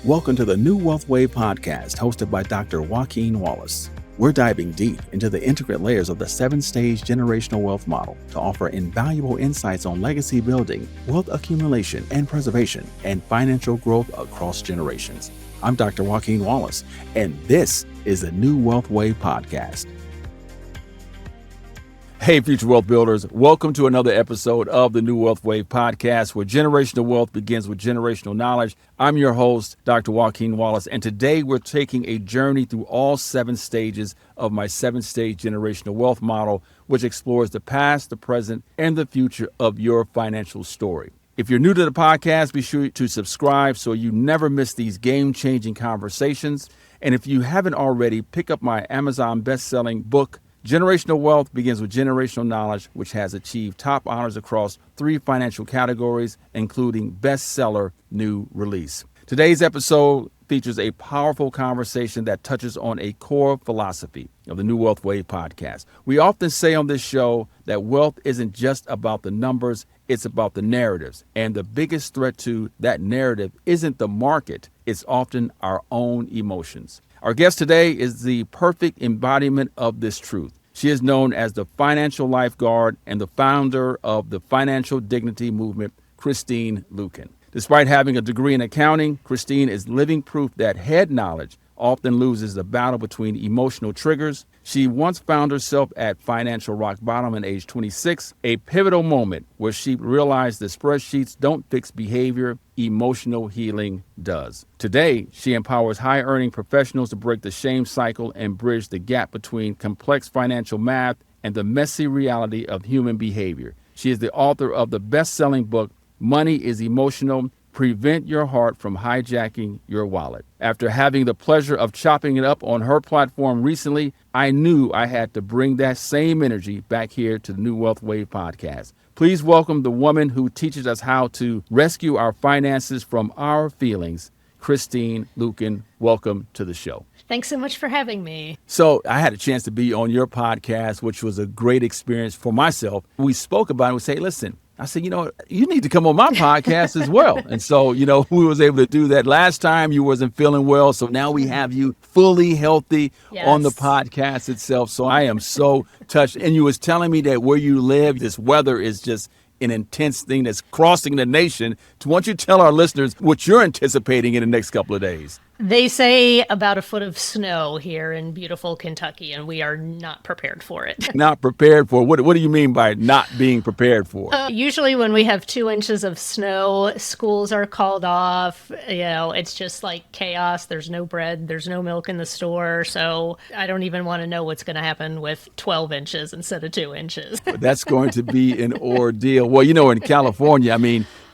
Welcome to the New Wealth Wave podcast hosted by Dr. Joaquin Wallace. We're diving deep into the intricate layers of the 7-stage generational wealth model to offer invaluable insights on legacy building, wealth accumulation and preservation, and financial growth across generations. I'm Dr. Joaquin Wallace, and this is the New Wealth Wave podcast. Hey, future wealth builders, welcome to another episode of the New Wealth Wave podcast, where generational wealth begins with generational knowledge. I'm your host, Dr. Joaquin Wallace, and today we're taking a journey through all 7 stages of my 7-stage generational wealth model, which explores the past, the present, and the future of your financial story. If you're new to the podcast, be sure to subscribe so you never miss these game-changing conversations. And if you haven't already, pick up my Amazon best-selling book, Generational Wealth Begins with Generational Knowledge, which has achieved top honors across 3 financial categories, including bestseller new release. Today's episode features a powerful conversation that touches on a core philosophy of the New Wealth Wave podcast. We often say on this show that wealth isn't just about the numbers, it's about the narratives. And the biggest threat to that narrative isn't the market, it's often our own emotions. Our guest today is the perfect embodiment of this truth. She is known as the financial lifeguard and the founder of the financial dignity movement, Christine Luken. Despite having a degree in accounting, Christine is living proof that head knowledge often loses the battle between emotional triggers. She once found herself at financial rock bottom at age 26, a pivotal moment where she realized that spreadsheets don't fix behavior, emotional healing does. Today, she empowers high-earning professionals to break the shame cycle and bridge the gap between complex financial math and the messy reality of human behavior. She is the author of the best-selling book, Money is Emotional: Prevent Your Heart from Hijacking Your Wallet. After having the pleasure of chopping it up on her platform recently, I knew I had to bring that same energy back here to the New Wealth Wave podcast. Please welcome the woman who teaches us how to rescue our finances from our feelings, Christine Luken. Welcome to the show. Thanks so much for having me. So I had a chance to be on your podcast, which was a great experience for myself. We spoke about it. We say, listen, I said, you need to come on my podcast as well. And so, we was able to do that. Last time you wasn't feeling well. So now we have you fully healthy on the podcast itself. So I am so touched. And you was telling me that where you live, this weather is just an intense thing that's crossing the nation. So why don't you tell our listeners what you're anticipating in the next couple of days? They say about a foot of snow here in beautiful Kentucky, and we are not prepared for it. Not prepared for? What do you mean by not being prepared for? Usually when we have 2 inches of snow, schools are called off. It's just like chaos. There's no bread. There's no milk in the store. So I don't even want to know what's going to happen with 12 inches instead of 2 inches. That's going to be an ordeal. Well, in California,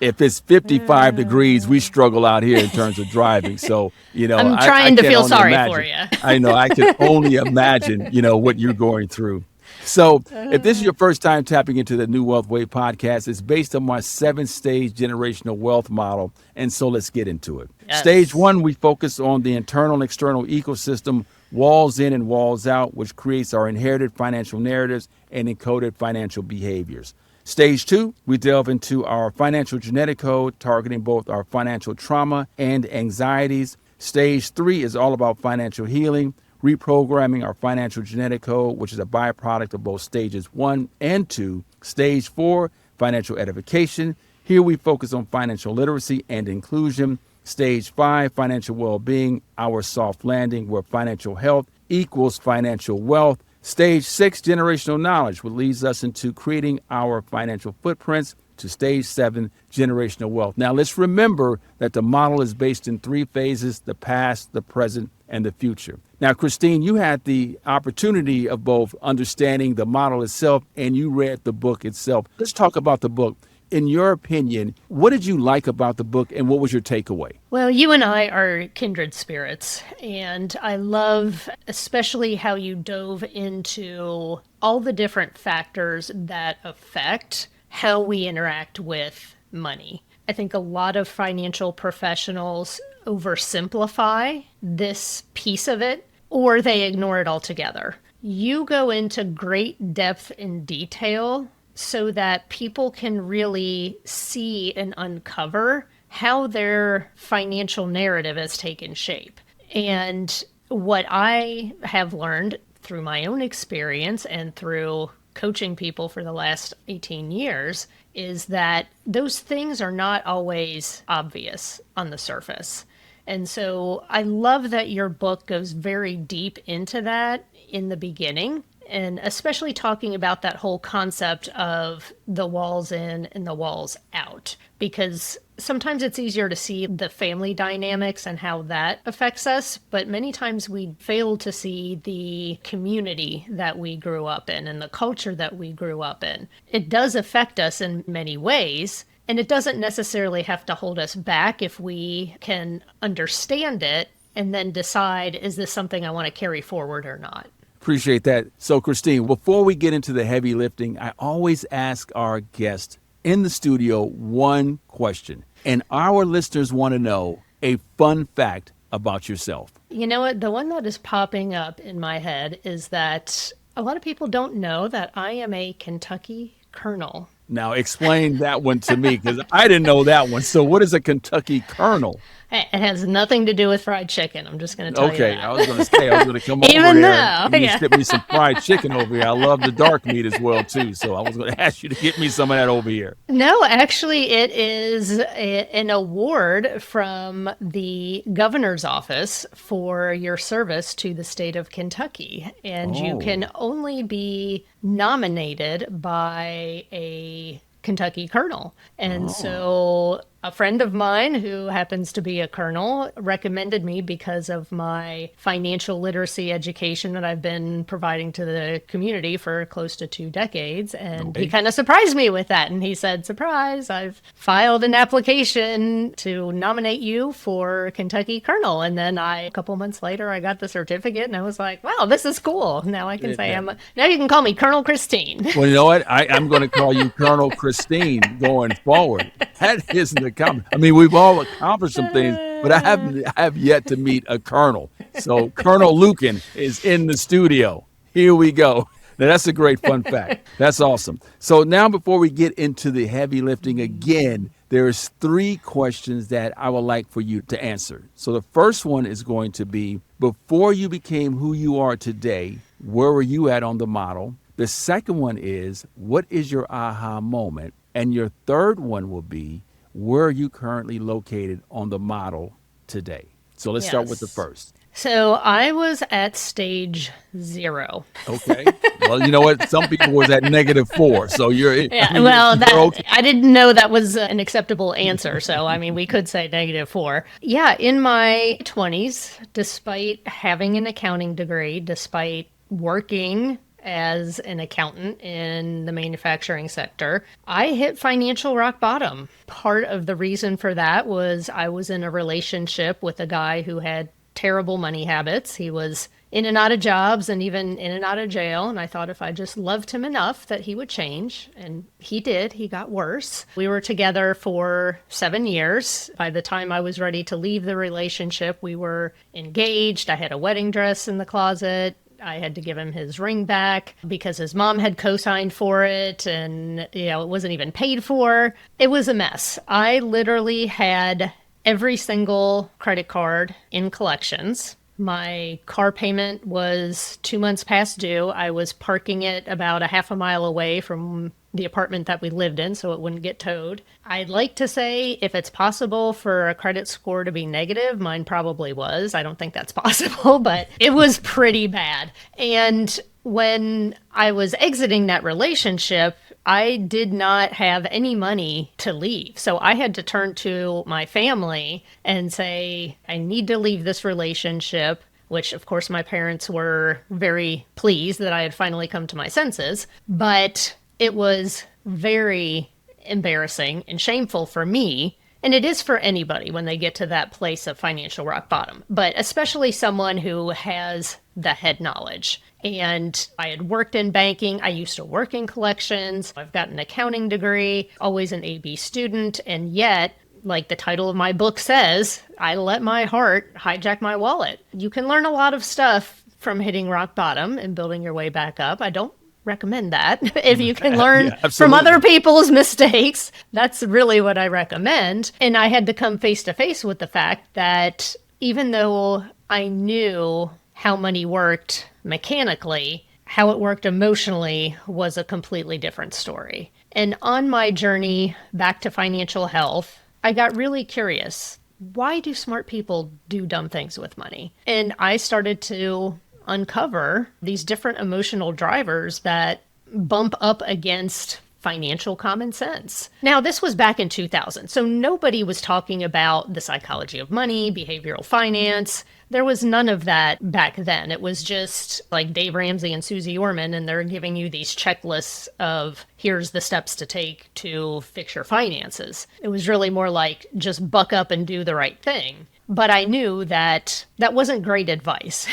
if it's 55 degrees, we struggle out here in terms of driving. So, I'm trying to feel sorry for you. I know. I can only imagine, what you're going through. So if this is your first time tapping into the New Wealth Wave podcast, it's based on my 7-stage generational wealth model. And so let's get into it. Yes. Stage 1, we focus on the internal and external ecosystem, walls in and walls out, which creates our inherited financial narratives and encoded financial behaviors. Stage 2, we delve into our financial genetic code, targeting both our financial trauma and anxieties. Stage 3 is all about financial healing, reprogramming our financial genetic code, which is a byproduct of both stages 1 and 2. Stage 4, financial edification. Here we focus on financial literacy and inclusion. Stage 5, financial well-being, our soft landing, where financial health equals financial wealth. Stage 6, generational knowledge, which leads us into creating our financial footprints. To stage 7, generational wealth. Now, let's remember that the model is based in 3 phases: the past, the present, and the future. Now, Christine, you had the opportunity of both understanding the model itself and you read the book itself. Let's talk about the book. In your opinion, what did you like about the book and what was your takeaway? Well, you and I are kindred spirits, and I love especially how you dove into all the different factors that affect how we interact with money. I think a lot of financial professionals oversimplify this piece of it, or they ignore it altogether. You go into great depth and detail so that people can really see and uncover how their financial narrative has taken shape. And what I have learned through my own experience and through coaching people for the last 18 years is that those things are not always obvious on the surface. And so I love that your book goes very deep into that in the beginning, and especially talking about that whole concept of the walls in and the walls out, because sometimes it's easier to see the family dynamics and how that affects us, but many times we fail to see the community that we grew up in and the culture that we grew up in. It does affect us in many ways, and it doesn't necessarily have to hold us back if we can understand it and then decide, is this something I want to carry forward or not? Appreciate that. So, Christine, before we get into the heavy lifting, I always ask our guests in the studio one question. And our listeners want to know a fun fact about yourself. You know what? The one that is popping up in my head is that a lot of people don't know that I am a Kentucky Colonel. Now, explain that one to me, because I didn't know that one. So what is a Kentucky Colonel? It has nothing to do with fried chicken. I'm just going to tell you that. Okay, I was going to say, I was going to come Even over there though, and you yeah. ship me some fried chicken over here. I love the dark meat as well, too. So I was going to ask you to get me some of that over here. No, actually, it is an award from the governor's office for your service to the state of Kentucky. And you can only be nominated by a Kentucky colonel. And so a friend of mine who happens to be a colonel recommended me because of my financial literacy education that I've been providing to the community for close to 2 decades. And he kind of surprised me with that. And he said, surprise, I've filed an application to nominate you for Kentucky colonel. And then a couple months later, I got the certificate and I was like, wow, this is cool. Now I can say now you can call me Colonel Christine. Well, you know what? I'm going to call you Colonel Christine going forward. That isn't a comment. I mean, we've all accomplished some things, but I have yet to meet a colonel. So Colonel Luken is in the studio. Here we go. Now, that's a great fun fact. That's awesome. So now before we get into the heavy lifting again, there's 3 questions that I would like for you to answer. So the first one is going to be, before you became who you are today, where were you at on the model? The second one is, what is your aha moment? And your third one will be, where are you currently located on the model today? So let's start with the first. So I was at stage 0. Okay. Well, you know what? Some people was at -4. So you're. Yeah. I mean, Well, you're okay. I didn't know that was an acceptable answer. So, I mean, we could say -4. Yeah. In my 20s, despite having an accounting degree, despite working as an accountant in the manufacturing sector, I hit financial rock bottom. Part of the reason for that was I was in a relationship with a guy who had terrible money habits. He was in and out of jobs and even in and out of jail. And I thought if I just loved him enough that he would change. And he did. He got worse. We were together for 7 years. By the time I was ready to leave the relationship, we were engaged. I had a wedding dress in the closet. I had to give him his ring back because his mom had co-signed for it and, it wasn't even paid for. It was a mess. I literally had every single credit card in collections. My car payment was 2 months past due. I was parking it about a half a mile away from the apartment that we lived in so it wouldn't get towed. I'd like to say if it's possible for a credit score to be negative, mine probably was. I don't think that's possible, but it was pretty bad. And when I was exiting that relationship, I did not have any money to leave. So I had to turn to my family and say, I need to leave this relationship, which of course my parents were very pleased that I had finally come to my senses. But it was very embarrassing and shameful for me. And it is for anybody when they get to that place of financial rock bottom, but especially someone who has the head knowledge. And I had worked in banking. I used to work in collections. I've got an accounting degree, always an AB student. And yet, like the title of my book says, I let my heart hijack my wallet. You can learn a lot of stuff from hitting rock bottom and building your way back up. I don't recommend that. If you can learn Yeah, from absolutely. other people's mistakes, that's really what I recommend. And I had to come face to face with the fact that even though I knew how money worked mechanically, how it worked emotionally was a completely different story. And on my journey back to financial health, I got really curious. Why do smart people do dumb things with money? And I started to uncover these different emotional drivers that bump up against financial common sense. Now, this was back in 2000, so nobody was talking about the psychology of money, behavioral finance. There was none of that back then. It was just like Dave Ramsey and Susie Orman, and they're giving you these checklists of here's the steps to take to fix your finances. It was really more like just buck up and do the right thing. But I knew that that wasn't great advice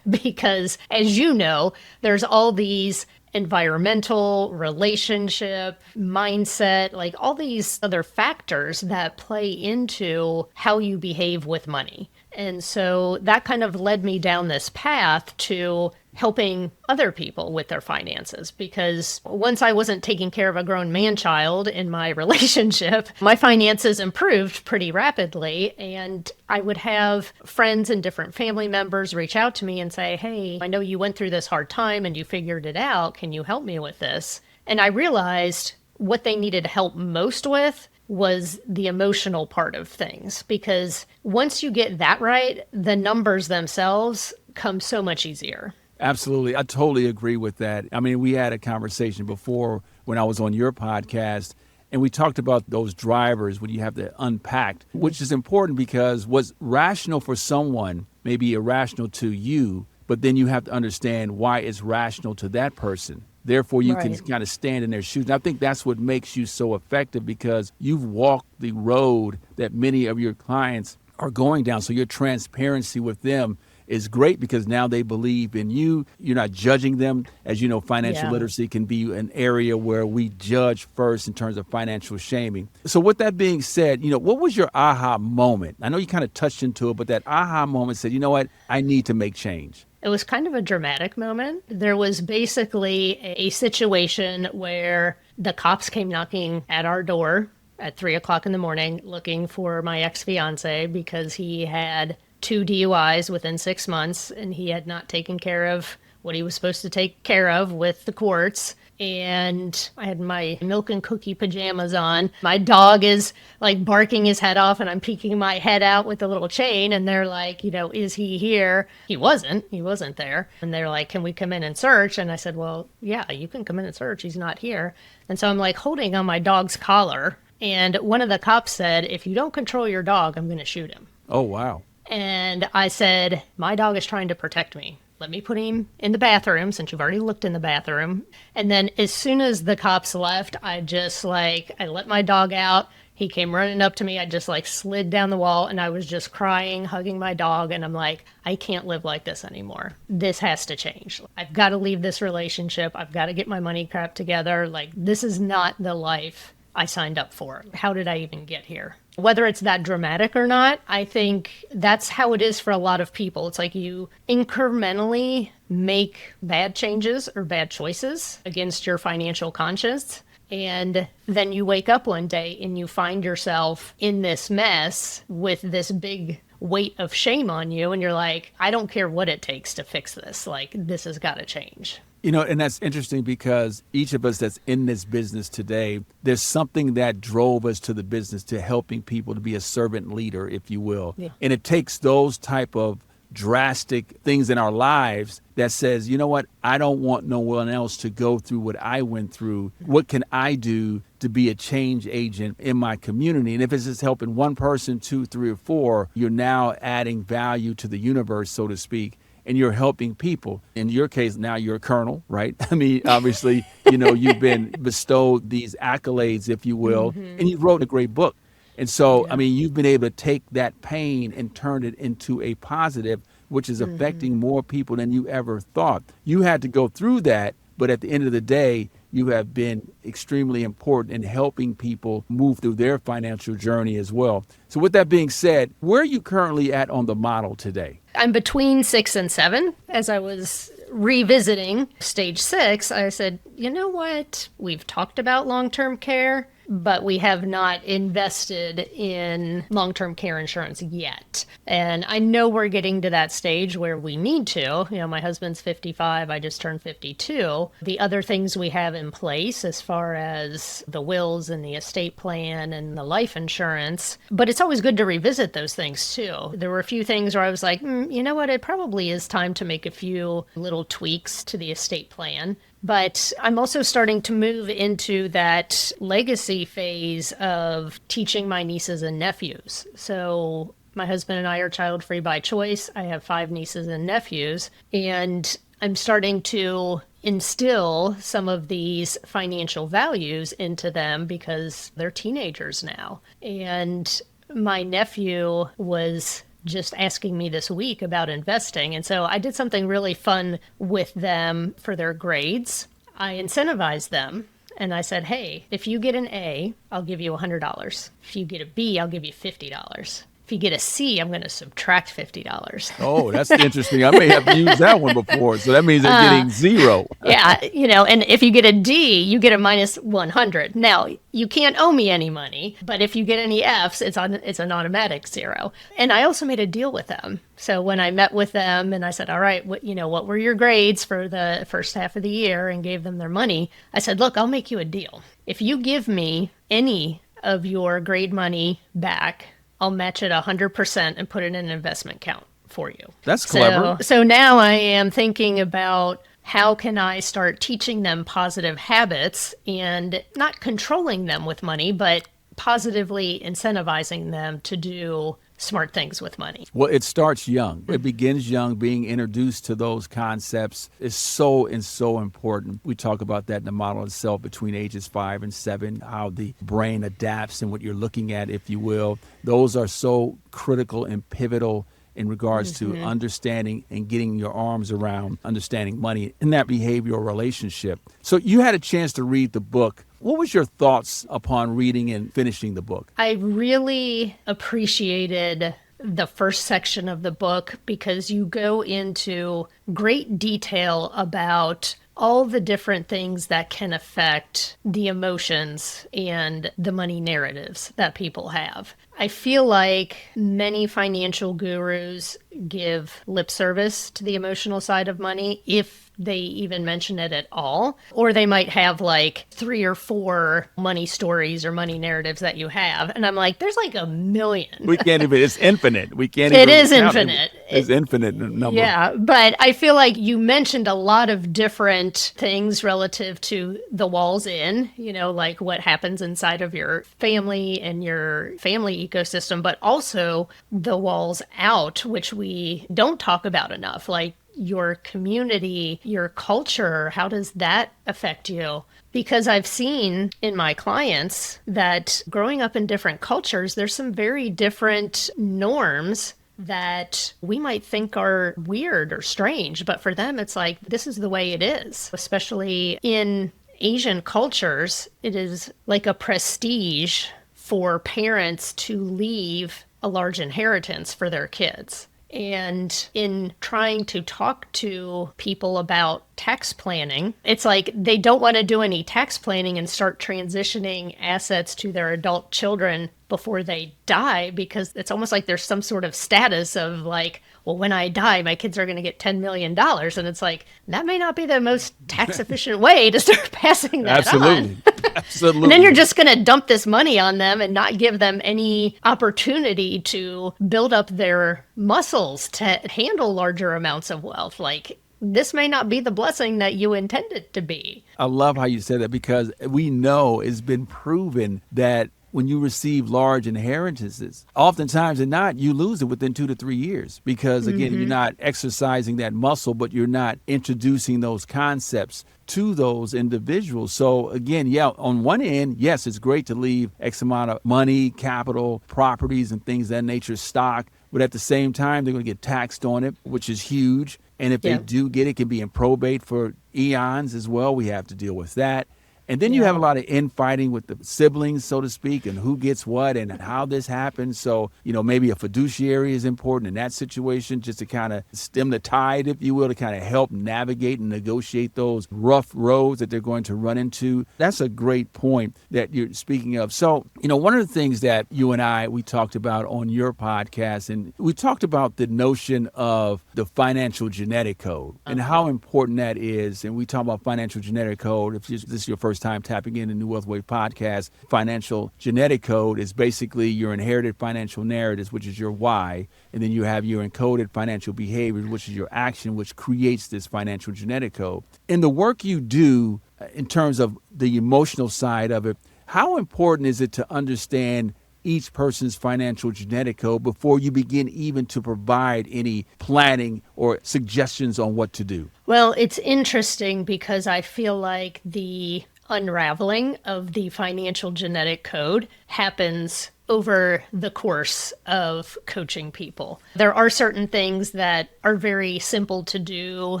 because, as you know, there's all these environmental, relationship, mindset, like all these other factors that play into how you behave with money. And so that kind of led me down this path to helping other people with their finances, because once I wasn't taking care of a grown man child in my relationship, my finances improved pretty rapidly. And I would have friends and different family members reach out to me and say, hey, I know you went through this hard time and you figured it out. Can you help me with this? And I realized what they needed help most with was the emotional part of things, because once you get that right, the numbers themselves come so much easier. Absolutely. I totally agree with that. I mean, we had a conversation before when I was on your podcast, and we talked about those drivers when you have to unpack, which is important because what's rational for someone may be irrational to you, but then you have to understand why it's rational to that person. Therefore, you can Right. kind of stand in their shoes. And I think that's what makes you so effective, because you've walked the road that many of your clients are going down. So your transparency with them is great because now they believe in you. You're not judging them. As you know, financial Yeah. literacy can be an area where we judge first in terms of financial shaming. So with that being said, what was your aha moment? I know you kind of touched into it, but that aha moment said, you know what, I need to make change. It was kind of a dramatic moment. There was basically a situation where the cops came knocking at our door at 3 o'clock in the morning looking for my ex-fiance because he had 2 DUIs within 6 months and he had not taken care of what he was supposed to take care of with the courts. And I had my milk and cookie pajamas on. My dog is like barking his head off and I'm peeking my head out with a little chain. And they're like, is he here? He wasn't there. And they're like, can we come in and search? And I said, well, yeah, you can come in and search. He's not here. And so I'm like holding on my dog's collar. And one of the cops said, if you don't control your dog, I'm going to shoot him. Oh, wow. And I said, my dog is trying to protect me. Let me put him in the bathroom since you've already looked in the bathroom. And then as soon as the cops left, I let my dog out. He came running up to me. I just slid down the wall and I was just crying, hugging my dog. And I'm like, I can't live like this anymore. This has to change. I've got to leave this relationship. I've got to get my money crap together. This is not the life I signed up for. How did I even get here? Whether it's that dramatic or not, I think that's how it is for a lot of people. It's like you incrementally make bad changes or bad choices against your financial conscience. And then you wake up one day and you find yourself in this mess with this big weight of shame on you. And you're like, I don't care what it takes to fix this. This has got to change. And that's interesting because each of us that's in this business today, there's something that drove us to the business, to helping people, to be a servant leader, if you will. Yeah. And it takes those type of drastic things in our lives that says, you know what, I don't want no one else to go through what I went through. What can I do to be a change agent in my community? And if it's just helping one person, two, three, or four, you're now adding value to the universe, so to speak. And you're helping people. In your case, now you're a colonel, right? I mean, obviously, you've been bestowed these accolades, if you will, and you wrote a great book. And so, Yeah. I mean, you've been able to take that pain and turn it into a positive, which is affecting more people than you ever thought. You had to go through that, but at the end of the day, you have been extremely important in helping people move through their financial journey as well. So with that being said, where are you currently at on the model today? I'm between 6 and 7. As I was revisiting stage 6, I said, you know what? We've talked about long-term care, but we have not invested in long-term care insurance yet. And I know we're getting to that stage where we need to. You know, my husband's 55, I just turned 52. The other things we have in place as far as the wills and the estate plan and the life insurance, but it's always good to revisit those things too. There were a few things where I was like, you know what, it probably is time to make a few little tweaks to the estate plan. But I'm also starting to move into that legacy phase of teaching my nieces and nephews. So my husband and I are child-free by choice. I have 5 nieces and nephews, and I'm starting to instill some of these financial values into them because they're teenagers now. And my nephew was just asking me this week about investing. And so I did something really fun with them for their grades. I incentivized them and I said, hey, if you get an A, I'll give you $100. If you get a B, I'll give you $50. If you get a C, I'm going to subtract $50. Oh, that's interesting. I may have used that one before. So that means they're getting 0. Yeah, and if you get a D, you get a minus 100. Now, you can't owe me any money, but if you get any Fs, it's an automatic 0. And I also made a deal with them. So when I met with them and I said, all right, what were your grades for the first half of the year, and gave them their money, I said, look, I'll make you a deal. If you give me any of your grade money back, I'll match it 100% and put it in an investment account for you. That's clever. So now I am thinking about how can I start teaching them positive habits and not controlling them with money, but positively incentivizing them to do smart things with money. Well, it starts young. It begins young. Being introduced to those concepts is so important. We talk about that in the model itself between ages 5 and 7, how the brain adapts and what you're looking at, if you will. Those are so critical and pivotal in regards to understanding and getting your arms around understanding money in that behavioral relationship. So you had a chance to read the book. What was your thoughts upon reading and finishing the book? I really appreciated the first section of the book because you go into great detail about all the different things that can affect the emotions and the money narratives that people have. I feel like many financial gurus give lip service to the emotional side of money, if they even mention it at all. Or they might have like 3 or 4 money stories or money narratives that you have. And I'm like, there's like a million. We can't even, it's infinite. We can't It even. is infinite. It's infinite number. Yeah, but I feel like you mentioned a lot of different things relative to the walls in, like what happens inside of your family and your family ecosystem, but also the walls out, which we don't talk about enough, like your community, your culture. How does that affect you? Because I've seen in my clients that growing up in different cultures, there's some very different norms that we might think are weird or strange, but for them, it's like, this is the way it is. Especially in Asian cultures, it is like a prestige for parents to leave a large inheritance for their kids. And in trying to talk to people about tax planning, it's like they don't want to do any tax planning and start transitioning assets to their adult children before they die, because it's almost like there's some sort of status of like, well, when I die, my kids are going to get $10 million. And it's like, that may not be the most tax efficient way to start passing that on. Absolutely. And then you're just going to dump this money on them and not give them any opportunity to build up their muscles to handle larger amounts of wealth. Like, this may not be the blessing that you intended to be. I love how you said that, because we know it's been proven that when you receive large inheritances, oftentimes and not, you lose it within 2 to 3 years, because again, you're not exercising that muscle, but you're not introducing those concepts to those individuals. So again, on one end, yes, it's great to leave X amount of money, capital, properties, and things of that nature, stock, but at the same time, they're going to get taxed on it, which is huge. And if they do get it, can be in probate for eons as well. We have to deal with that. And then you have a lot of infighting with the siblings, so to speak, and who gets what and how this happens. So, maybe a fiduciary is important in that situation, just to kind of stem the tide, if you will, to kind of help navigate and negotiate those rough roads that they're going to run into. That's a great point that you're speaking of. So, one of the things that you and we talked about on your podcast, and we talked about the notion of the financial genetic code and how important that is. And we talk about financial genetic code. If this is your first time tapping in the New Wealth Wave podcast, financial genetic code is basically your inherited financial narratives, which is your why. And then you have your encoded financial behaviors, which is your action, which creates this financial genetic code. In the work you do in terms of the emotional side of it, how important is it to understand each person's financial genetic code before you begin even to provide any planning or suggestions on what to do? Well, it's interesting because I feel like the unraveling of the financial genetic code happens over the course of coaching people. There are certain things that are very simple to do.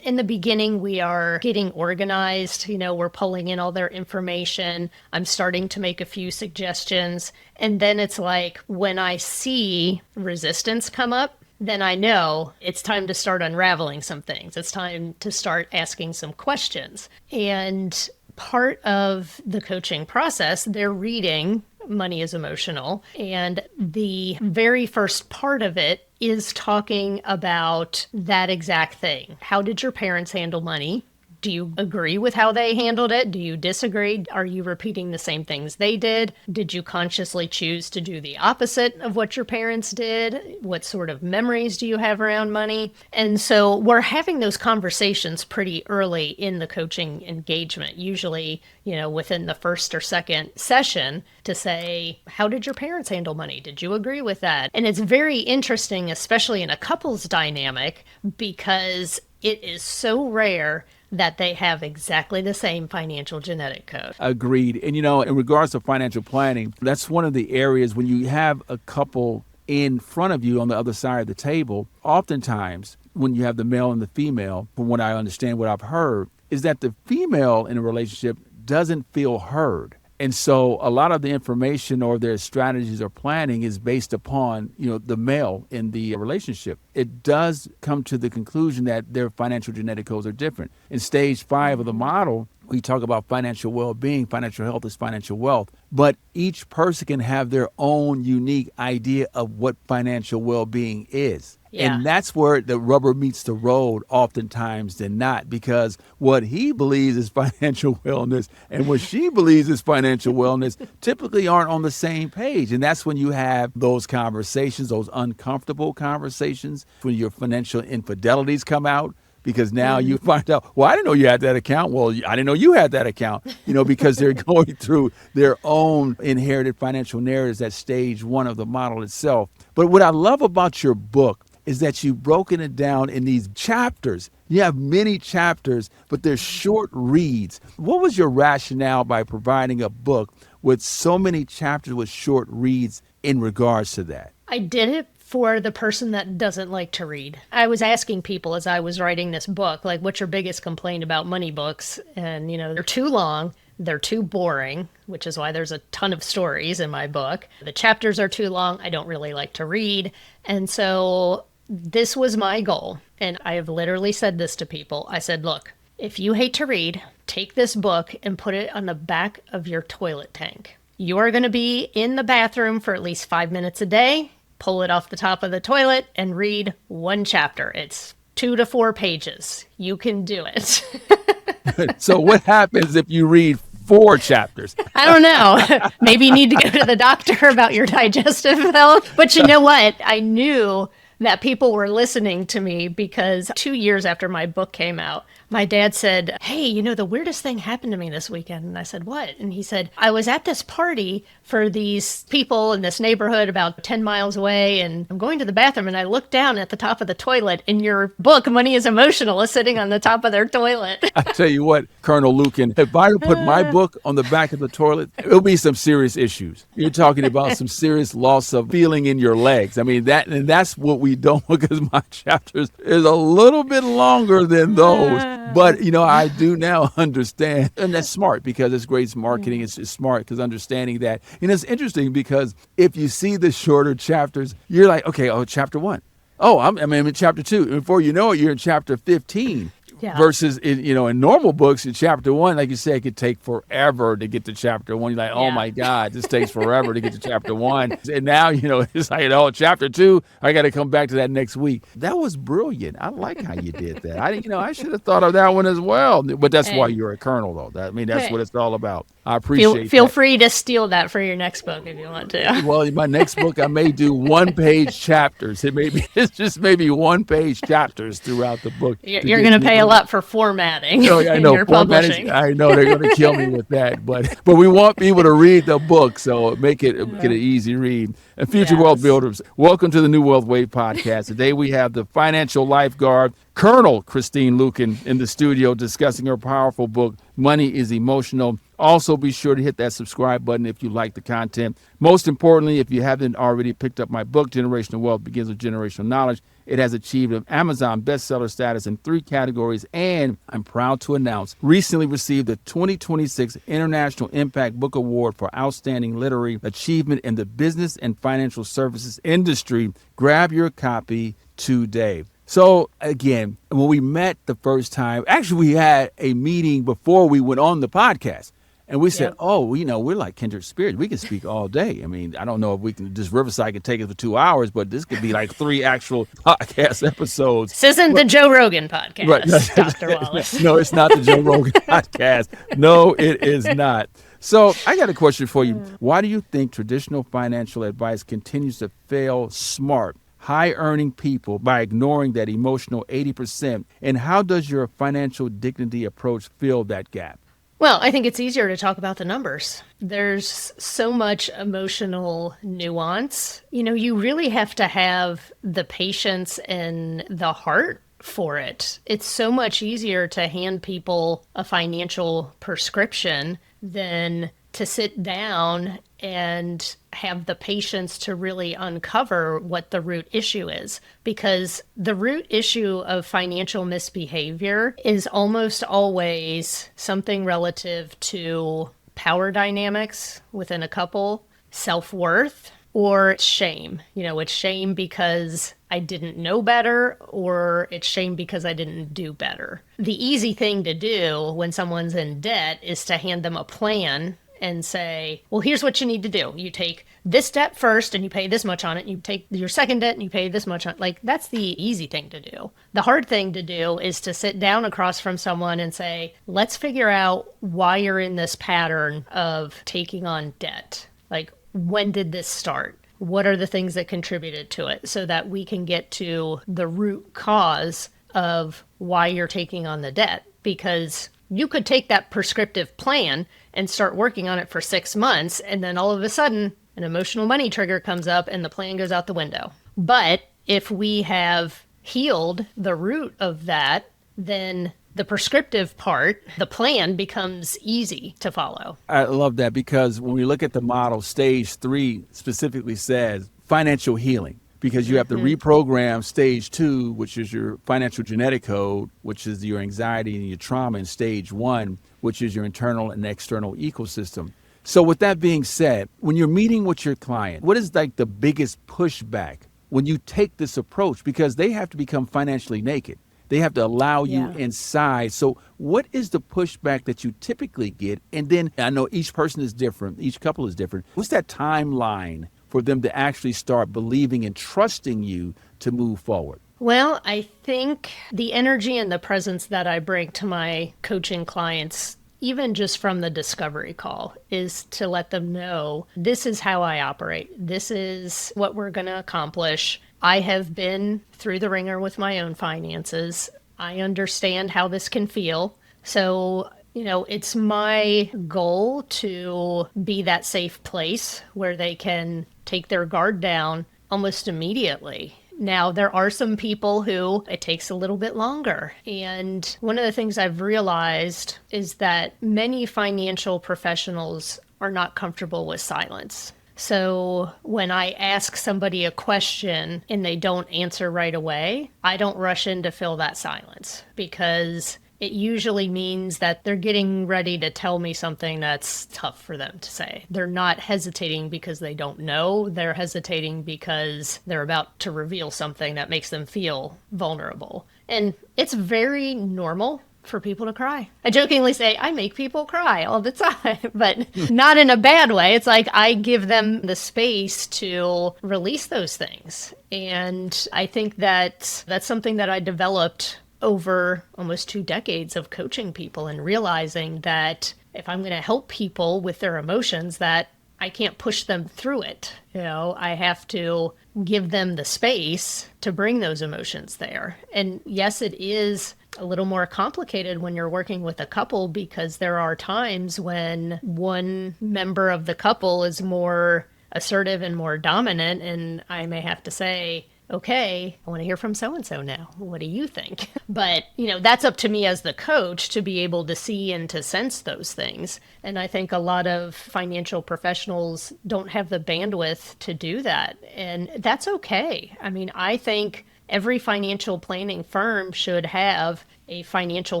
In the beginning, we are getting organized. We're pulling in all their information. I'm starting to make a few suggestions. And then it's like when I see resistance come up, then I know it's time to start unraveling some things. It's time to start asking some questions. And part of the coaching process, they're reading Money is Emotional. And the very first part of it is talking about that exact thing. How did your parents handle money? Do you agree with how they handled it? Do you disagree? Are you repeating the same things they did? Did you consciously choose to do the opposite of what your parents did? What sort of memories do you have around money? And so we're having those conversations pretty early in the coaching engagement, usually, within the first or second session, to say, how did your parents handle money? Did you agree with that? And it's very interesting, especially in a couples dynamic, because it is so rare that they have exactly the same financial genetic code. Agreed. And, in regards to financial planning, that's one of the areas when you have a couple in front of you on the other side of the table, oftentimes when you have the male and the female, from what I understand, what I've heard, is that the female in a relationship doesn't feel heard. And so a lot of the information or their strategies or planning is based upon, the male in the relationship. It does come to the conclusion that their financial genetic codes are different. In stage 5 of the model, we talk about financial well-being. Financial health is financial wealth. But each person can have their own unique idea of what financial well-being is. Yeah. And that's where the rubber meets the road oftentimes than not, because what he believes is financial wellness and what she believes is financial wellness typically aren't on the same page. And that's when you have those conversations, those uncomfortable conversations, when your financial infidelities come out. Because now you find out, well, I didn't know you had that account. Well, I didn't know you had that account, because they're going through their own inherited financial narratives at stage 1 of the model itself. But what I love about your book is that you've broken it down in these chapters. You have many chapters, but they're short reads. What was your rationale by providing a book with so many chapters with short reads in regards to that? I did it for the person that doesn't like to read. I was asking people as I was writing this book, like, what's your biggest complaint about money books? And, they're too long, they're too boring, which is why there's a ton of stories in my book. The chapters are too long, I don't really like to read. And so this was my goal. And I have literally said this to people. I said, look, if you hate to read, take this book and put it on the back of your toilet tank. You are going to be in the bathroom for at least 5 minutes a day. Pull it off the top of the toilet and read one chapter. It's 2 to 4 pages. You can do it. So what happens if you read 4 chapters? I don't know. Maybe you need to go to the doctor about your digestive health. But you know what? I knew that people were listening to me because 2 years after my book came out, my dad said, hey, the weirdest thing happened to me this weekend. And I said, what? And he said, I was at this party for these people in this neighborhood about 10 miles away, and I'm going to the bathroom, and I looked down at the top of the toilet, and your book, Money is Emotional, is sitting on the top of their toilet. I tell you what, Colonel Luken, if I put my book on the back of the toilet, it'll be some serious issues. You're talking about some serious loss of feeling in your legs. I mean, that's what we don't because my chapters is a little bit longer than those. But, I do now understand. And that's smart because it's great marketing. It's smart because understanding that. And it's interesting because if you see the shorter chapters, you're like, okay, chapter 1. Oh, I'm in chapter 2. And before you know it, you're in chapter 15. Yeah. Versus in normal books, in chapter 1, like you said, it could take forever to get to chapter 1. You're like, oh my God, this takes forever to get to chapter 1. And now, it's like, chapter 2, I got to come back to that next week. That was brilliant. I like how you did that. I should have thought of that one as well. But that's why you're a colonel, though. That's what it's all about. I appreciate Feel that. free to steal that for your next book if you want to. Well, in my next book, I may do one-page chapters. It's just maybe one-page chapters throughout the book. You're going to pay a lot for formatting. I know. Your publishing. I know they're going to kill me with that, but we want people to read the book, so make it an easy read. And future wealth builders, welcome to the New Wealth Wave podcast. Today we have the financial lifeguard, Colonel Christine Luken, in the studio discussing her powerful book, Money is Emotional. Also, be sure to hit that subscribe button if you like the content. Most importantly, if you haven't already picked up my book, Generational Wealth Begins with Generational Knowledge, it has achieved an Amazon bestseller status in 3 categories, and I'm proud to announce, recently received the 2026 International Impact Book Award for Outstanding Literary Achievement in the Business and Financial Services Industry. Grab your copy today. So again, when we met the first time, actually we had a meeting before we went on the podcast. And we said, we're like kindred spirits. We can speak all day. I mean, I don't know if we can, just Riverside can take it for 2 hours, but this could be like 3 actual podcast episodes. This isn't the Joe Rogan podcast, right. Dr. Wallace. No, it's not the Joe Rogan podcast. No, it is not. So I got a question for you. Why do you think traditional financial advice continues to fail smart, high-earning people by ignoring that emotional 80%? And how does your financial dignity approach fill that gap? Well, I think it's easier to talk about the numbers. There's so much emotional nuance. You really have to have the patience and the heart for it. It's so much easier to hand people a financial prescription than to sit down and have the patience to really uncover what the root issue is. Because the root issue of financial misbehavior is almost always something relative to power dynamics within a couple, self-worth, or shame. It's shame because I didn't know better, or it's shame because I didn't do better. The easy thing to do when someone's in debt is to hand them a plan and say, well, here's what you need to do. You take this debt first and you pay this much on it. You take your second debt and you pay this much on it. Like, that's the easy thing to do. The hard thing to do is to sit down across from someone and say, let's figure out why you're in this pattern of taking on debt. Like, when did this start? What are the things that contributed to it, so that we can get to the root cause of why you're taking on the debt? Because you could take that prescriptive plan and start working on it for 6 months, and then all of a sudden an emotional money trigger comes up and the plan goes out the window. But if we have healed the root of that, then the prescriptive part, the plan, becomes easy to follow. I love that, because when we look at the model, stage 3 specifically says financial healing, because you have to reprogram stage 2, which is your financial genetic code, which is your anxiety and your trauma, and stage 1, which is your internal and external ecosystem. So with that being said, when you're meeting with your client, what is like the biggest pushback when you take this approach? Because they have to become financially naked. They have to allow you inside. So what is the pushback that you typically get? And then I know each person is different. Each couple is different. What's that timeline for them to actually start believing and trusting you to move forward? Well, I think the energy and the presence that I bring to my coaching clients, even just from the discovery call, is to let them know this is how I operate. This is what we're going to accomplish. I have been through the ringer with my own finances. I understand how this can feel. So, it's my goal to be that safe place where they can take their guard down almost immediately. Now, there are some people who it takes a little bit longer. And one of the things I've realized is that many financial professionals are not comfortable with silence. So when I ask somebody a question and they don't answer right away, I don't rush in to fill that silence, because it usually means that they're getting ready to tell me something that's tough for them to say. They're not hesitating because they don't know. They're hesitating because they're about to reveal something that makes them feel vulnerable. And it's very normal for people to cry. I jokingly say I make people cry all the time, but not in a bad way. It's like I give them the space to release those things. And I think that that's something that I developed over almost 2 decades of coaching people and realizing that if I'm going to help people with their emotions, that I can't push them through it. I have to give them the space to bring those emotions there. And yes, it is a little more complicated when you're working with a couple, because there are times when one member of the couple is more assertive and more dominant, and I may have to say, okay, I want to hear from so-and-so now. What do you think? But, that's up to me as the coach to be able to see and to sense those things. And I think a lot of financial professionals don't have the bandwidth to do that. And that's okay. I mean, I think every financial planning firm should have a financial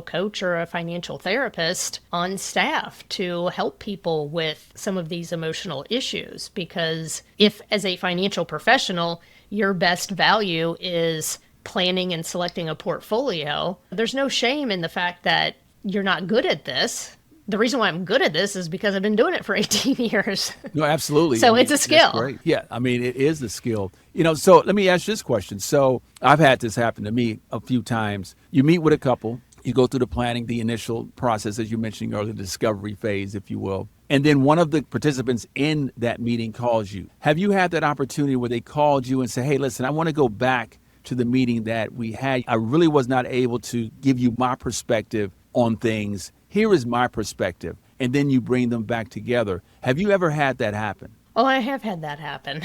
coach or a financial therapist on staff to help people with some of these emotional issues. Because if, as a financial professional, your best value is planning and selecting a portfolio, there's no shame in the fact that you're not good at this. The reason why I'm good at this is because I've been doing it for 18 years. No, absolutely. So it's a skill. That's great. Yeah, I mean, it is a skill. So let me ask you this question. So I've had this happen to me a few times. You meet with a couple, you go through the planning, the initial process, as you mentioned earlier, the discovery phase, if you will. And then one of the participants in that meeting calls you. Have you had that opportunity where they called you and say, hey, listen, I want to go back to the meeting that we had. I really was not able to give you my perspective on things. Here is my perspective. And then you bring them back together. Have you ever had that happen? Oh, I have had that happen.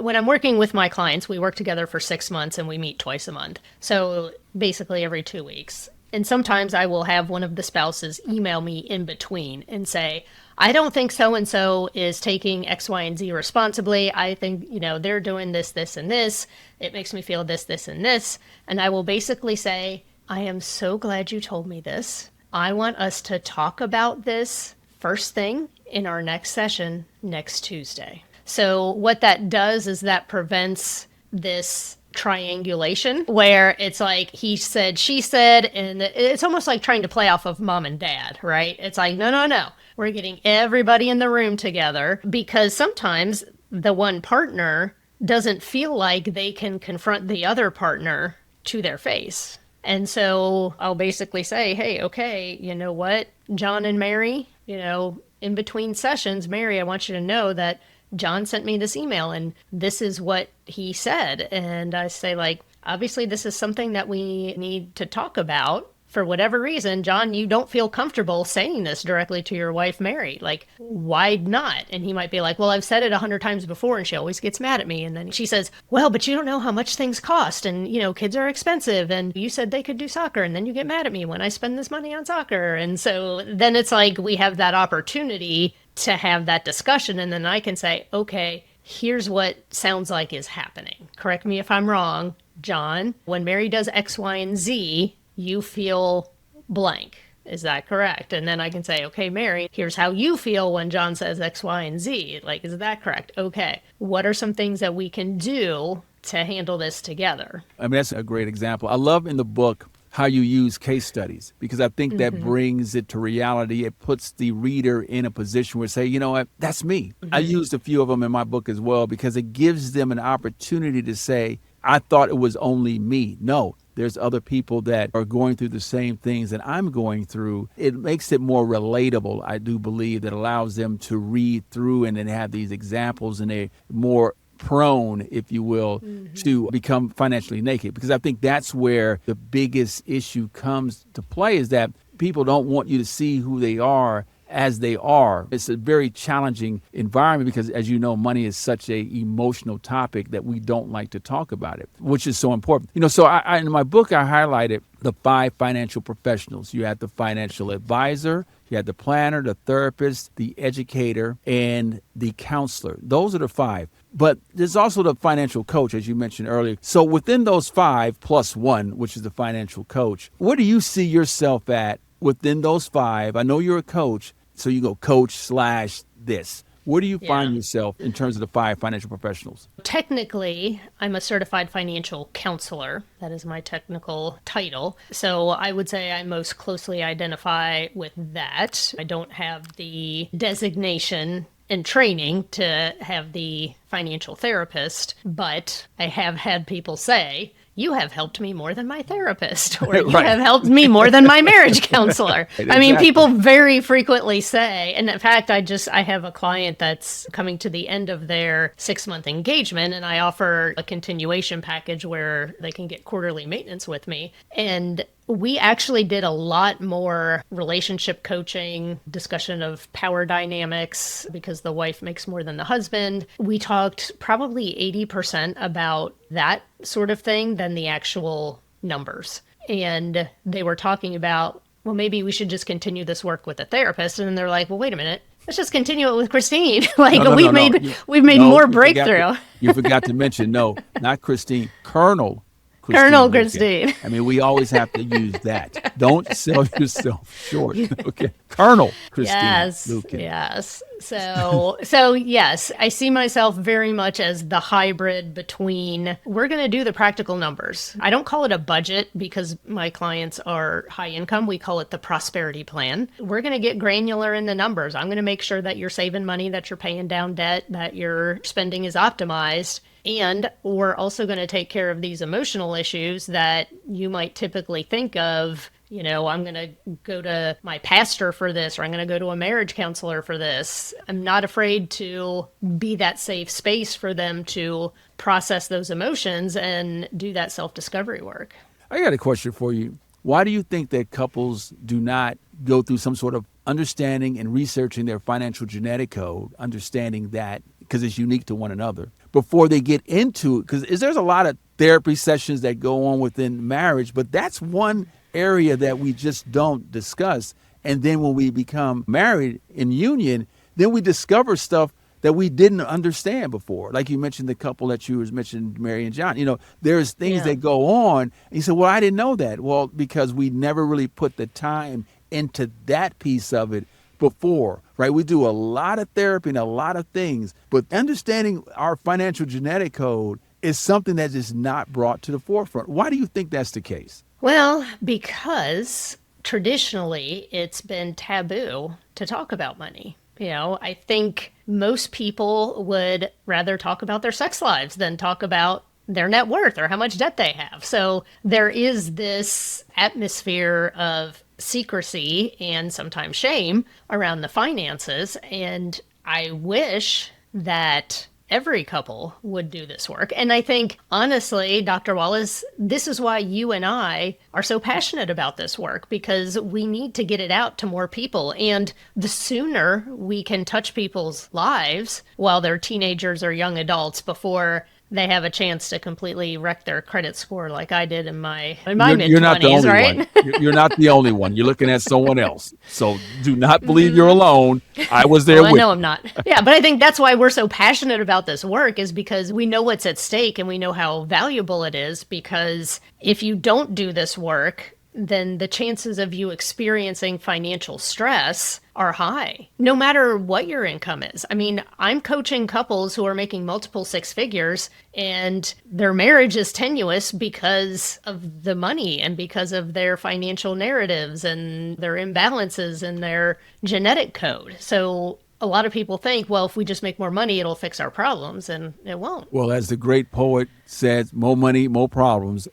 When I'm working with my clients, we work together for 6 months and we meet twice a month. So basically every 2 weeks. And sometimes I will have one of the spouses email me in between and say, I don't think so-and-so is taking X, Y, and Z responsibly. I think, they're doing this, this, and this. It makes me feel this, this, and this. And I will basically say, I am so glad you told me this. I want us to talk about this first thing in our next session next Tuesday. So what that does is that prevents this triangulation where it's like he said, she said, and it's almost like trying to play off of mom and dad, right? It's like, no. We're getting everybody in the room together, because sometimes the one partner doesn't feel like they can confront the other partner to their face. And so I'll basically say, hey, okay, you know what, John and Mary, in between sessions, Mary, I want you to know that John sent me this email and this is what he said. And I say, obviously this is something that we need to talk about. For whatever reason, John, you don't feel comfortable saying this directly to your wife, Mary. Why not? And he might be like, well, I've said it 100 times before and she always gets mad at me. And then she says, well, but you don't know how much things cost. And, kids are expensive. And you said they could do soccer. And then you get mad at me when I spend this money on soccer. And so then it's like we have that opportunity to have that discussion. And then I can say, okay, here's what sounds like is happening. Correct me if I'm wrong, John. When Mary does X, Y, and Z, you feel blank. Is that correct? And then I can say, okay, Mary, here's how you feel when John says X, Y, and Z. Is that correct? Okay. What are some things that we can do to handle this together? I mean, that's a great example. I love in the book how you use case studies, because I think that brings it to reality. It puts the reader in a position where say, you know what, that's me. I used a few of them in my book as well, because it gives them an opportunity to say, I thought it was only me. No, there's other people that are going through the same things that I'm going through. It makes it more relatable, I do believe, that allows them to read through and then have these examples, and they're more prone, if you will, to become financially naked. Because I think that's where the biggest issue comes to play, is that people don't want you to see who they are as they are. It's a very challenging environment because, as you know, money is such a emotional topic that we don't like to talk about it, which is so important. So I in my book, I highlighted the 5 financial professionals. You had the financial advisor, you had the planner, the therapist, the educator, and the counselor. Those are the 5. But there's also the financial coach, as you mentioned earlier. So within those 5 plus 1, which is the financial coach, where do you see yourself at within those 5? I know you're a coach, so you go coach / this. Where do you find yourself in terms of the 5 financial professionals? Technically, I'm a certified financial counselor. That is my technical title. So I would say I most closely identify with that. I don't have the designation and training to have the financial therapist, but I have had people say, you have helped me more than my therapist, or you have helped me more than my marriage counselor. I mean, people very frequently say, and in fact, I have a client that's coming to the end of their 6-month engagement, and I offer a continuation package where they can get quarterly maintenance with me. And we actually did a lot more relationship coaching, discussion of power dynamics, because the wife makes more than the husband. We talked probably 80% about that sort of thing than the actual numbers. And they were talking about, well, maybe we should just continue this work with a therapist. And then they're like, well, wait a minute. Let's just continue it with Christine. We've made more breakthrough. You forgot to mention, no, not Christine, Colonel Christine. I mean, we always have to use that. Don't sell yourself short. Okay. Colonel Christine Luken. Yes. So yes, I see myself very much as the hybrid between, we're going to do the practical numbers. I don't call it a budget because my clients are high income. We call it the prosperity plan. We're going to get granular in the numbers. I'm going to make sure that you're saving money, that you're paying down debt, that your spending is optimized. And we're also going to take care of these emotional issues that you might typically think of. I'm going to go to my pastor for this, or I'm going to go to a marriage counselor for this. I'm not afraid to be that safe space for them to process those emotions and do that self-discovery work. I got a question for you. Why do you think that couples do not go through some sort of understanding and researching their financial genetic code, understanding that because it's unique to one another, before they get into it? Because there's a lot of therapy sessions that go on within marriage, but that's one area that we just don't discuss. And then when we become married in union, then we discover stuff that we didn't understand before. Like you mentioned, the couple that you mentioned, Mary and John, there's things that go on. And you say, well, I didn't know that. Well, because we never really put the time into that piece of it before, right? We do a lot of therapy and a lot of things, but understanding our financial genetic code is something that is not brought to the forefront. Why do you think that's the case? Well, because traditionally it's been taboo to talk about money. I think most people would rather talk about their sex lives than talk about their net worth or how much debt they have. So there is this atmosphere of secrecy and sometimes shame around the finances. And I wish that every couple would do this work. And I think, honestly, Dr. Wallace, this is why you and I are so passionate about this work, because we need to get it out to more people. And the sooner we can touch people's lives while they're teenagers or young adults before they have a chance to completely wreck their credit score like I did in my mid-20s, you're not the only right? one. You're not the only one. You're looking at someone else. So do not believe you're alone. I was there with you. I know I'm not. Yeah, but I think that's why we're so passionate about this work, is because we know what's at stake and we know how valuable it is. Because if you don't do this work, then the chances of you experiencing financial stress are high, no matter what your income is. I mean, I'm coaching couples who are making multiple 6 figures and their marriage is tenuous because of the money and because of their financial narratives and their imbalances in their genetic code. So a lot of people think, well, if we just make more money, it'll fix our problems, and it won't. Well, as the great poet says, more money, more problems.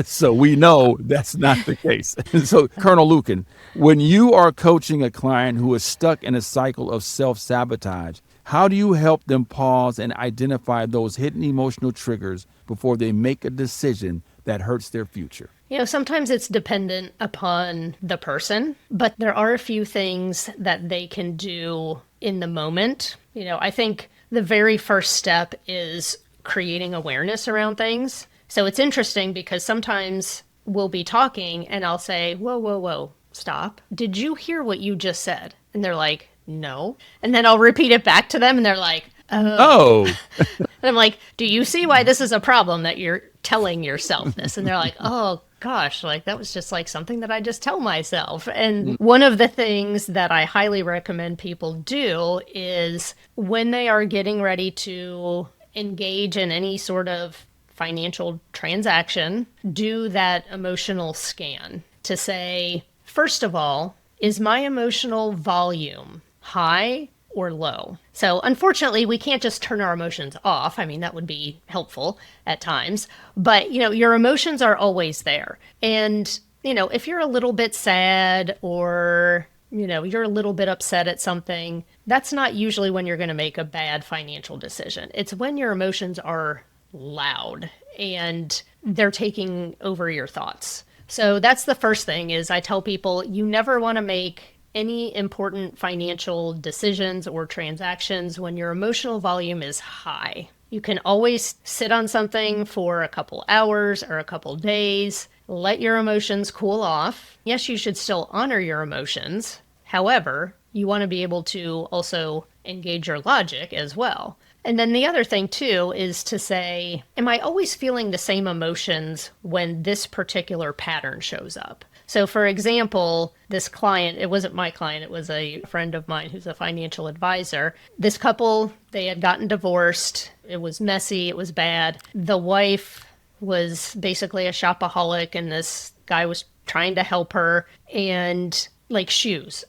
So we know that's not the case. So, Colonel Luken, when you are coaching a client who is stuck in a cycle of self-sabotage, how do you help them pause and identify those hidden emotional triggers before they make a decision that hurts their future? Sometimes it's dependent upon the person, but there are a few things that they can do in the moment. I think the very first step is creating awareness around things. So it's interesting because sometimes we'll be talking and I'll say, whoa, whoa, whoa, stop. Did you hear what you just said? And they're like, no. And then I'll repeat it back to them and they're like, Oh. and I'm like, do you see why this is a problem that you're telling yourself this? And they're like, oh gosh, like that was just like something that I just tell myself. And one of the things that I highly recommend people do is when they are getting ready to engage in any sort of financial transaction, do that emotional scan to say, first of all, is my emotional volume high or low? So unfortunately, we can't just turn our emotions off. I mean, that would be helpful at times, but your emotions are always there. And, if you're a little bit sad or, you're a little bit upset at something, that's not usually when you're going to make a bad financial decision. It's when your emotions are loud and they're taking over your thoughts. So that's the first thing is I tell people you never want to make any important financial decisions or transactions when your emotional volume is high. You can always sit on something for a couple hours or a couple days, let your emotions cool off. Yes, you should still honor your emotions. However, you want to be able to also engage your logic as well. And then the other thing too is to say, am I always feeling the same emotions when this particular pattern shows up? So for example, this client, it wasn't my client, it was a friend of mine who's a financial advisor. This couple, they had gotten divorced. It was messy, it was bad. The wife was basically a shopaholic and this guy was trying to help her, and like shoes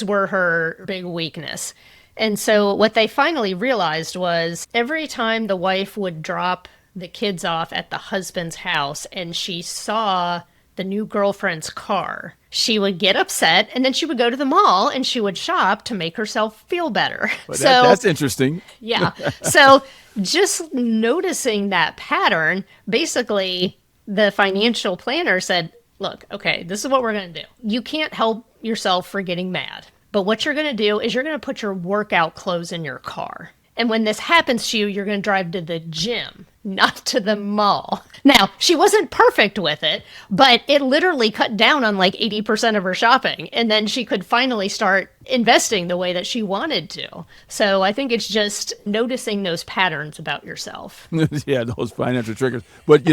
were her big weakness. And so what they finally realized was every time the wife would drop the kids off at the husband's house and she saw the new girlfriend's car, she would get upset and then she would go to the mall and she would shop to make herself feel better. Well, that's interesting. Yeah. So just noticing that pattern, basically the financial planner said, look, okay, this is what we're going to do. You can't help yourself for getting mad. But what you're going to do is you're going to put your workout clothes in your car. And when this happens to you, you're going to drive to the gym, not to the mall. Now, she wasn't perfect with it, but it literally cut down on like 80% of her shopping. And then she could finally start investing the way that she wanted to. So I think it's just noticing those patterns about yourself. Yeah, those financial triggers. But,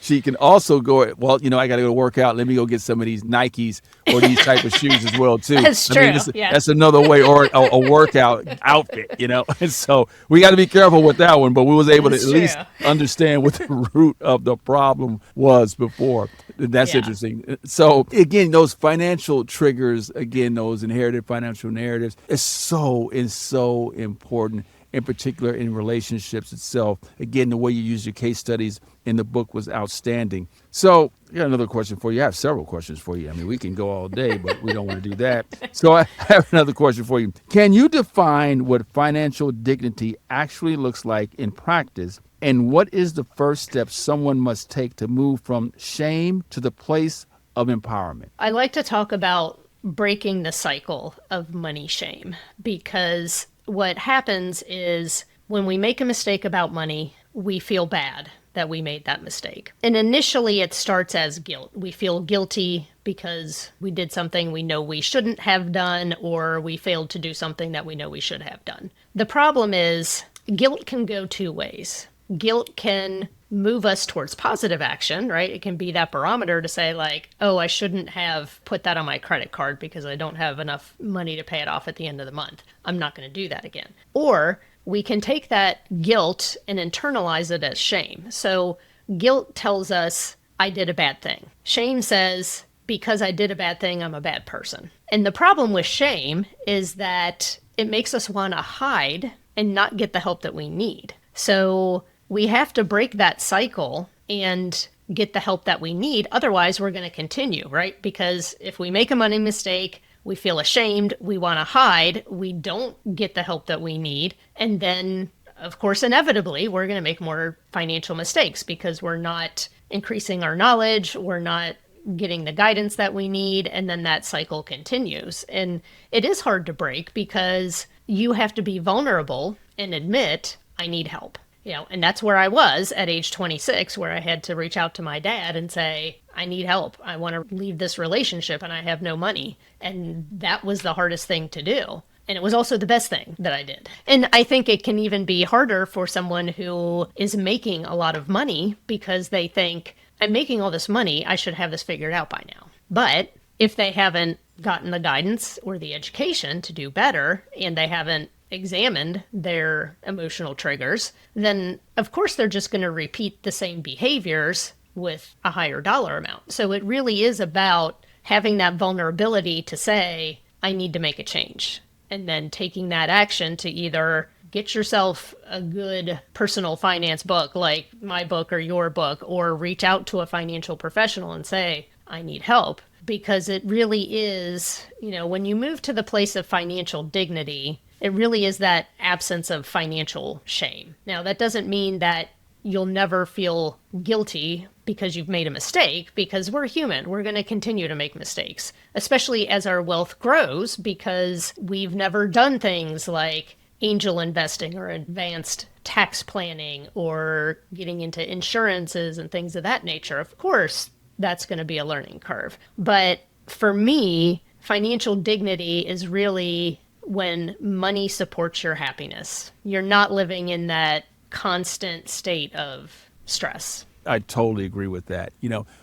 she can also go, well, I got to go work out. Let me go get some of these Nikes or these type of shoes as well, too. That's true. That's another way, or a workout outfit, And so we got to be careful with that one. But we was able to at least understand what the root of the problem was before. That's interesting. So, again, those financial triggers, those inherited financial narratives is so important, in particular in relationships itself. Again, the way you use your case studies in the book was outstanding. So I got another question for you. I have several questions for you. I mean, we can go all day, but we don't want to do that. So I have another question for you. Can you define what financial dignity actually looks like in practice? And what is the first step someone must take to move from shame to the place of empowerment? I like to talk about breaking the cycle of money shame, because what happens is when we make a mistake about money, we feel bad that we made that mistake. And initially it starts as guilt. We feel guilty because we did something we know we shouldn't have done, or we failed to do something that we know we should have done. The problem is guilt can go two ways. Guilt can move us towards positive action, right? It can be that barometer to say like, oh, I shouldn't have put that on my credit card because I don't have enough money to pay it off at the end of the month. I'm not going to do that again. Or we can take that guilt and internalize it as shame. So guilt tells us I did a bad thing. Shame says, because I did a bad thing, I'm a bad person. And the problem with shame is that it makes us want to hide and not get the help that we need. So we have to break that cycle and get the help that we need. Otherwise, we're going to continue, right? Because if we make a money mistake, we feel ashamed, we want to hide, we don't get the help that we need. And then, of course, inevitably, we're going to make more financial mistakes because we're not increasing our knowledge, we're not getting the guidance that we need, and then that cycle continues. And it is hard to break because you have to be vulnerable and admit, I need help. And that's where I was at age 26, where I had to reach out to my dad and say, I need help. I want to leave this relationship and I have no money. And that was the hardest thing to do. And it was also the best thing that I did. And I think it can even be harder for someone who is making a lot of money because they think, I'm making all this money, I should have this figured out by now. But if they haven't gotten the guidance or the education to do better, and they haven't examined their emotional triggers, then of course they're just going to repeat the same behaviors with a higher dollar amount. So it really is about having that vulnerability to say, I need to make a change. And then taking that action to either get yourself a good personal finance book like my book or your book, or reach out to a financial professional and say, I need help. Because it really is, when you move to the place of financial dignity, it really is that absence of financial shame. Now, that doesn't mean that you'll never feel guilty because you've made a mistake, because we're human. We're going to continue to make mistakes, especially as our wealth grows, because we've never done things like angel investing or advanced tax planning or getting into insurances and things of that nature. Of course, that's going to be a learning curve. But for me, financial dignity is really when money supports your happiness. You're not living in that constant state of stress. I totally agree with that.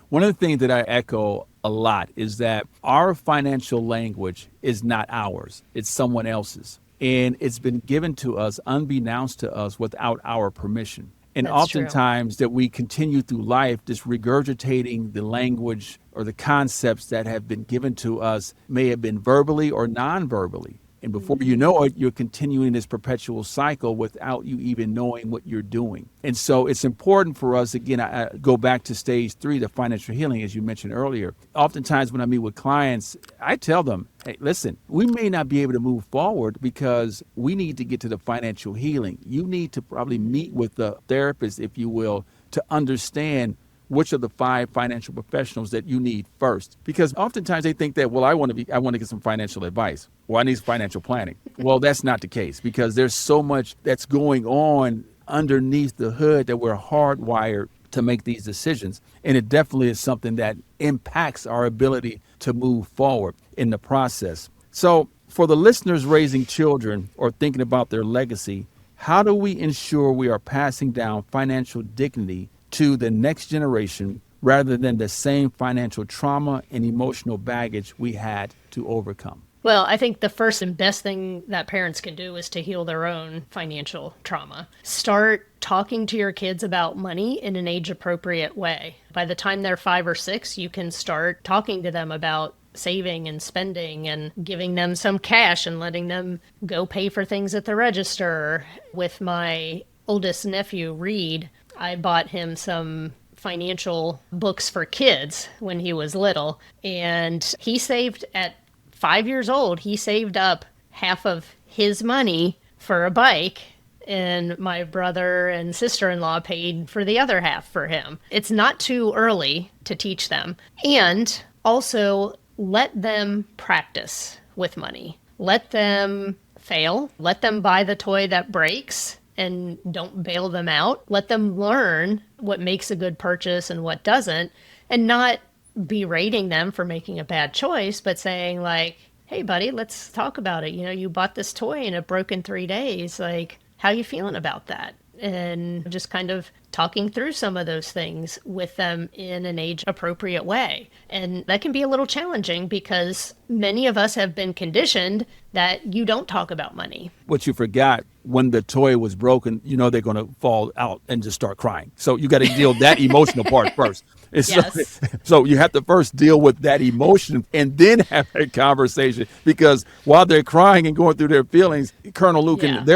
One of the things that I echo a lot is that our financial language is not ours. It's someone else's. And it's been given to us unbeknownst to us without our permission. And That's oftentimes that we continue through life just regurgitating the language or the concepts that have been given to us, may have been verbally or non-verbally. And before you know it, you're continuing this perpetual cycle without you even knowing what you're doing. And so it's important for us, again, I go back to stage 3, the financial healing, as you mentioned earlier. Oftentimes when I meet with clients, I tell them, hey, listen, we may not be able to move forward because we need to get to the financial healing. You need to probably meet with the therapist, if you will, to understand which of the 5 financial professionals that you need first. Because oftentimes they think that, well, I want to get some financial advice. Well, I need financial planning. Well, that's not the case, because there's so much that's going on underneath the hood that we're hardwired to make these decisions. And it definitely is something that impacts our ability to move forward in the process. So for the listeners raising children or thinking about their legacy, how do we ensure we are passing down financial dignity to the next generation rather than the same financial trauma and emotional baggage we had to overcome? Well, I think the first and best thing that parents can do is to heal their own financial trauma. Start talking to your kids about money in an age-appropriate way. By the time they're 5 or 6, you can start talking to them about saving and spending and giving them some cash and letting them go pay for things at the register. With my oldest nephew, Reed, I bought him some financial books for kids when he was little, and he saved at 5 years old, he saved up half of his money for a bike, and my brother and sister-in-law paid for the other half for him. It's not too early to teach them. And also let them practice with money. Let them fail. Let them buy the toy that breaks and don't bail them out. Let them learn what makes a good purchase and what doesn't, and not berating them for making a bad choice, but saying like, hey buddy, let's talk about it. You bought this toy and it broke in 3 days. Like, how you feeling about that? And just kind of talking through some of those things with them in an age-appropriate way. And that can be a little challenging because many of us have been conditioned that you don't talk about money. What you forgot, when the toy was broken, they're going to fall out and just start crying. So you got to deal with that emotional part first. Yes. So you have to first deal with that emotion and then have a conversation, because while they're crying and going through their feelings, Colonel Luken,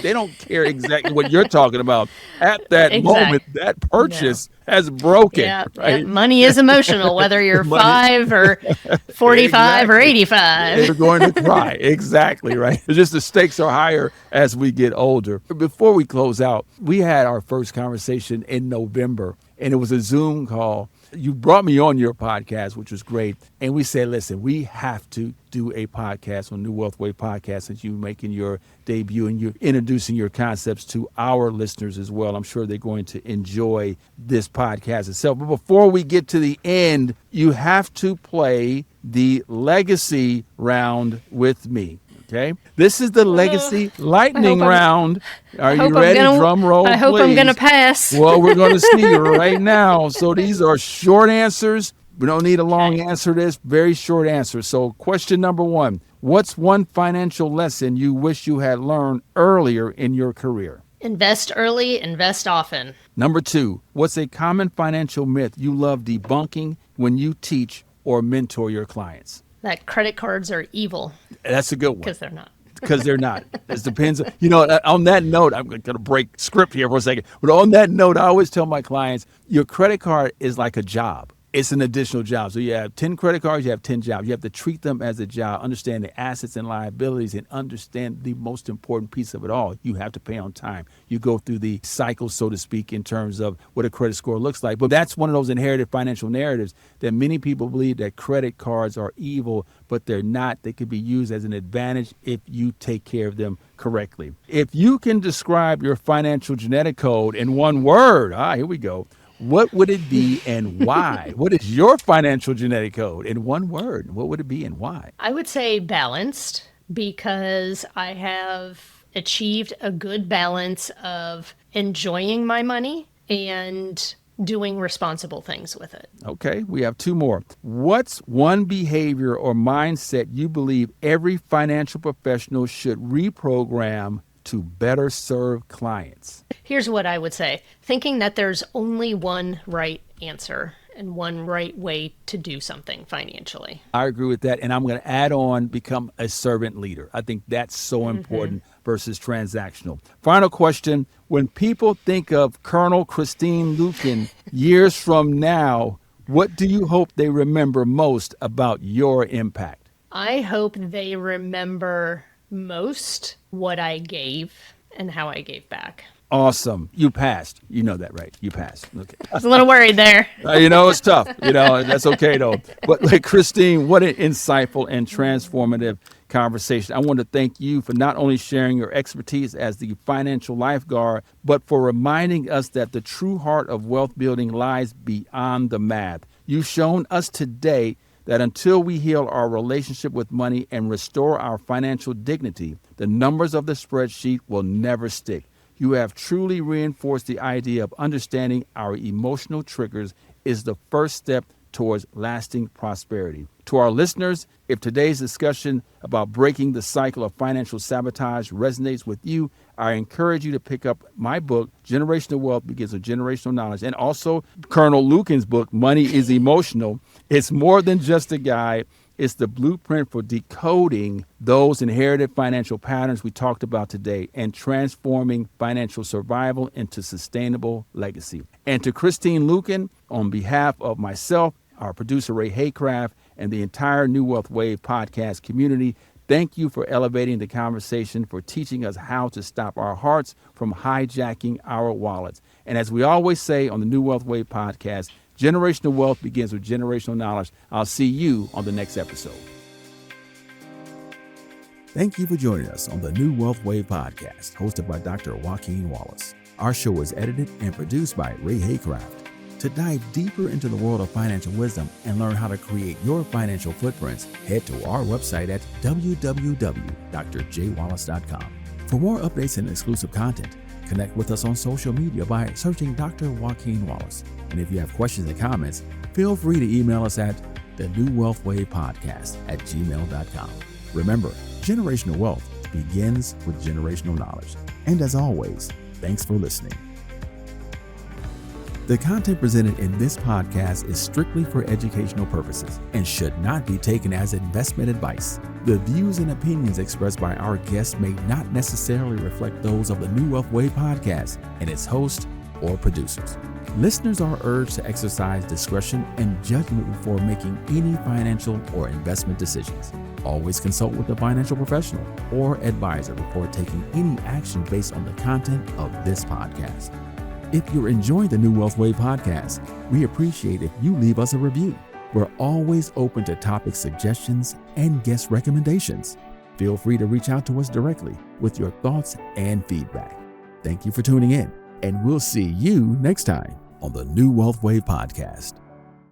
they don't care exactly what you're talking about. At that moment, that purchase has broken. Yeah, right? Money is emotional, whether you're 5 or 45 or 85. They're going to cry. Exactly, right? It's just the stakes are higher as we get older. Before we close out, we had our first conversation in November, and it was a Zoom call. You brought me on your podcast, which was great. And we said, listen, we have to do a podcast on New Wealth Way podcast since you're making your debut and you're introducing your concepts to our listeners as well. I'm sure they're going to enjoy this podcast itself. But before we get to the end, you have to play the legacy round with me. Okay, this is the legacy lightning round. Are you ready? Drum roll, I hope please. I'm going to pass. Well, we're going to see right now. So these are short answers. We don't need a long answer to this. Very short answer. So question number 1. What's one financial lesson you wish you had learned earlier in your career? Invest early, invest often. Number 2. What's a common financial myth you love debunking when you teach or mentor your clients? That credit cards are evil. That's a good one. Because they're not. Because they're not. It depends. On that note, I'm going to break script here for a second. But on that note, I always tell my clients, your credit card is like a job. It's an additional job. So you have 10 credit cards, you have 10 jobs. You have to treat them as a job, understand the assets and liabilities, and understand the most important piece of it all. You have to pay on time. You go through the cycle, so to speak, in terms of what a credit score looks like. But that's one of those inherited financial narratives that many people believe that credit cards are evil, but they're not. They could be used as an advantage if you take care of them correctly. If you can describe your financial genetic code in one word, here we go. What would it be and why? What is your financial genetic code in one word? What would it be and why? I would say balanced, because I have achieved a good balance of enjoying my money and doing responsible things with it. Okay, we have 2 more. What's one behavior or mindset you believe every financial professional should reprogram to better serve clients? Here's what I would say. Thinking that there's only one right answer and one right way to do something financially. I agree with that. And I'm going to add on, become a servant leader. I think that's so important versus transactional. Final question. When people think of Colonel Christine Luken years from now, what do you hope they remember most about your impact? I hope they remember most what I gave and how I gave back. Awesome. You passed. You know that, right? You passed. Okay. I was a little worried there. It's tough. That's okay, though. But Christine, what an insightful and transformative conversation. I want to thank you for not only sharing your expertise as the financial lifeguard, but for reminding us that the true heart of wealth building lies beyond the math. You've shown us today that until we heal our relationship with money and restore our financial dignity, the numbers of the spreadsheet will never stick. You have truly reinforced the idea of understanding our emotional triggers is the first step towards lasting prosperity. To our listeners, if today's discussion about breaking the cycle of financial sabotage resonates with you, I encourage you to pick up my book, Generational Wealth Begins with Generational Knowledge, and also Colonel Luken's book, Money is Emotional. It's more than just a guide. It's the blueprint for decoding those inherited financial patterns we talked about today and transforming financial survival into sustainable legacy. And to Christine Luken, on behalf of myself, our producer Ray Haycraft, and the entire New Wealth Wave podcast community, thank you for elevating the conversation, for teaching us how to stop our hearts from hijacking our wallets. And as we always say on the New Wealth Wave podcast, generational wealth begins with generational knowledge. I'll see you on the next episode. Thank you for joining us on the New Wealth Wave podcast, hosted by Dr. Joaquin Wallace. Our show is edited and produced by Ray Haycraft. To dive deeper into the world of financial wisdom and learn how to create your financial footprints, head to our website at www.drjwallace.com. For more updates and exclusive content, connect with us on social media by searching Dr. Joaquin Wallace. And if you have questions and comments, feel free to email us at thenewwealthwavepodcast@gmail.com. Remember, generational wealth begins with generational knowledge. And as always, thanks for listening. The content presented in this podcast is strictly for educational purposes and should not be taken as investment advice. The views and opinions expressed by our guests may not necessarily reflect those of the New Wealth Way podcast and its host or producers. Listeners are urged to exercise discretion and judgment before making any financial or investment decisions. Always consult with a financial professional or advisor before taking any action based on the content of this podcast. If you're enjoying the New Wealth Wave podcast, we appreciate if you leave us a review. We're always open to topic suggestions and guest recommendations. Feel free to reach out to us directly with your thoughts and feedback. Thank you for tuning in, and we'll see you next time on the New Wealth Wave podcast.